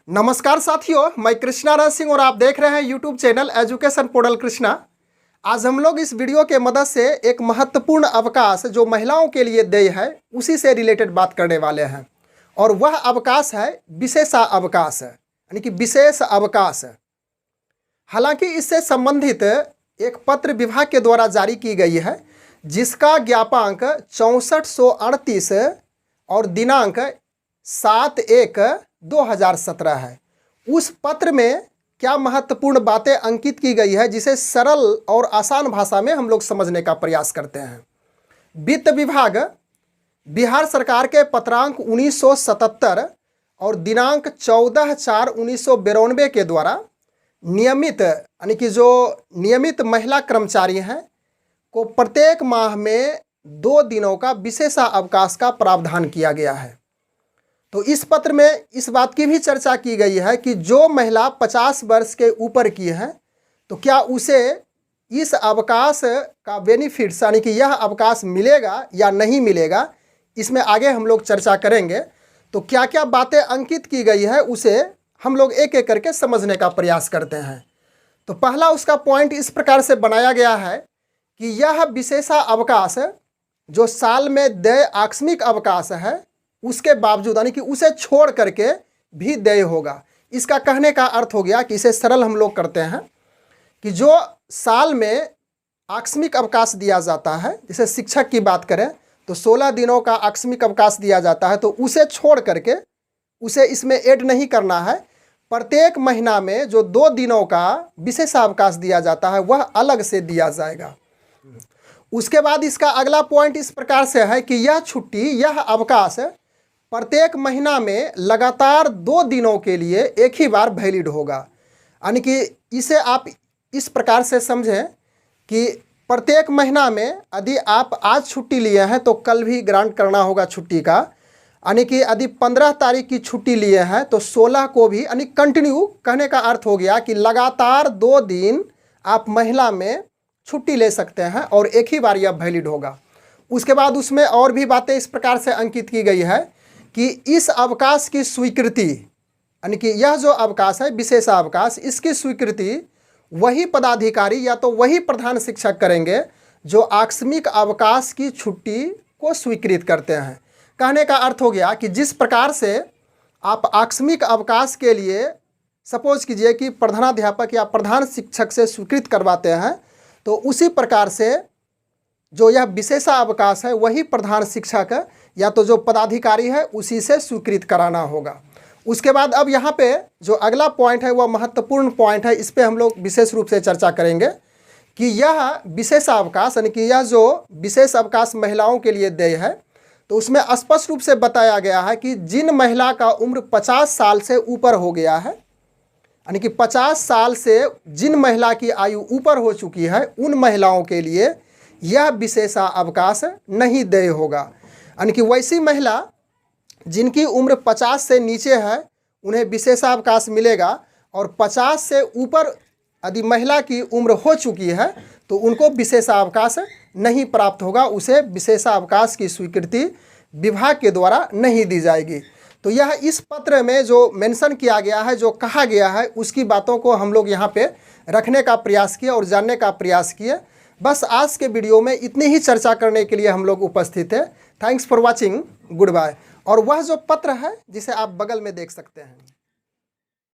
नमस्कार साथियों, मैं कृष्णा राज सिंह और आप देख रहे हैं YouTube channel education portal Krishna. आज हम लोग इस वीडियो के मदद से एक महत्वपूर्ण अवकाश जो महिलाओं के लिए देय है उसी से रिलेटेड बात करने वाले हैं। और वह अवकाश है विशेषावकाश, यानी कि विशेष अवकाश। हालांकि इससे संबंधित एक पत्र विभाग के द्वारा जारी की गई है जिसका ज्ञापांक 6438 और दिनांक 7/1/2017 है। उस पत्र में क्या महत्वपूर्ण बातें अंकित की गई है जिसे सरल और आसान भाषा में हम लोग समझने का प्रयास करते हैं। वित्त विभाग बिहार सरकार के पत्रांक 1977 और दिनांक 14/4/1992 के द्वारा नियमित, यानी कि जो नियमित महिला कर्मचारी हैं को प्रत्येक माह में 2 दिनों का विशेषावकाश का प्रावधान किया गया है। तो इस पत्र में इस बात की भी चर्चा की गई है कि जो महिला 50 वर्ष के ऊपर की है तो क्या उसे इस अवकाश का बेनिफिट्स, यानी कि यह अवकाश मिलेगा या नहीं मिलेगा, इसमें आगे हम लोग चर्चा करेंगे। तो क्या क्या बातें अंकित की गई है उसे हम लोग एक एक करके समझने का प्रयास करते हैं। तो पहला उसका पॉइंट इस प्रकार से बनाया गया है कि यह विशेषावकाश जो साल में देय आकस्मिक अवकाश है उसके बावजूद, यानी कि उसे छोड़ करके भी देय होगा। इसका कहने का अर्थ हो गया कि इसे सरल हम लोग करते हैं कि जो साल में आकस्मिक अवकाश दिया जाता है, जैसे शिक्षक की बात करें तो 16 दिनों का आकस्मिक अवकाश दिया जाता है, तो उसे छोड़ करके उसे इसमें ऐड नहीं करना है। प्रत्येक महीना में जो 2 दिनों का विशेषावकाश दिया जाता है वह अलग से दिया जाएगा। उसके बाद इसका अगला पॉइंट इस प्रकार से है कि यह छुट्टी, यह अवकाश प्रत्येक महीना में लगातार 2 दिनों के लिए एक ही बार वैलिड होगा। यानी कि इसे आप इस प्रकार से समझें कि प्रत्येक महीना में यदि आप आज छुट्टी लिए हैं तो कल भी ग्रांट करना होगा छुट्टी का। यानी कि यदि 15 तारीख की छुट्टी लिए हैं तो 16 को भी, यानी कंटिन्यू कहने का अर्थ हो गया कि लगातार 2 दिन आप महिला में छुट्टी ले सकते हैं और एक ही बार यह वैलिड होगा। उसके बाद उसमें और भी बातें इस प्रकार से अंकित की गई है कि इस अवकाश की स्वीकृति, यानी कि यह जो अवकाश है विशेषावकाश, इसकी स्वीकृति वही पदाधिकारी या तो वही प्रधान शिक्षक करेंगे जो आकस्मिक अवकाश की छुट्टी को स्वीकृत करते हैं। कहने का अर्थ हो गया कि जिस प्रकार से आप आकस्मिक अवकाश के लिए सपोज कीजिए कि प्रधानाध्यापक या प्रधान शिक्षक से स्वीकृत करवाते हैं, तो उसी प्रकार से जो यह विशेषावकाश है वही प्रधान शिक्षक या तो जो पदाधिकारी है उसी से स्वीकृत कराना होगा। उसके बाद अब यहाँ पे जो अगला पॉइंट है वह महत्वपूर्ण पॉइंट है, इस पे हम लोग विशेष रूप से चर्चा करेंगे कि यह विशेषावकाश, यानी कि यह जो विशेष अवकाश महिलाओं के लिए देय है तो उसमें स्पष्ट रूप से बताया गया है कि जिन महिला का उम्र 50 साल से ऊपर हो गया है, यानी कि 50 साल से जिन महिला की आयु ऊपर हो चुकी है उन महिलाओं के लिए यह विशेषावकाश नहीं देय होगा। यानी कि वैसी महिला जिनकी उम्र 50 से नीचे है उन्हें विशेषावकाश मिलेगा, और 50 से ऊपर यदि महिला की उम्र हो चुकी है तो उनको विशेषावकाश नहीं प्राप्त होगा, उसे विशेषावकाश की स्वीकृति विभाग के द्वारा नहीं दी जाएगी। तो यह इस पत्र में जो मेंशन किया गया है, जो कहा गया है, उसकी बातों को हम लोग यहाँ पे रखने का प्रयास किए और जानने का प्रयास किए। बस आज के वीडियो में इतनी ही चर्चा करने के लिए हम लोग उपस्थित हैं। Thanks for watching, goodbye. और वह जो पत्र है जिसे आप बगल में देख सकते हैं।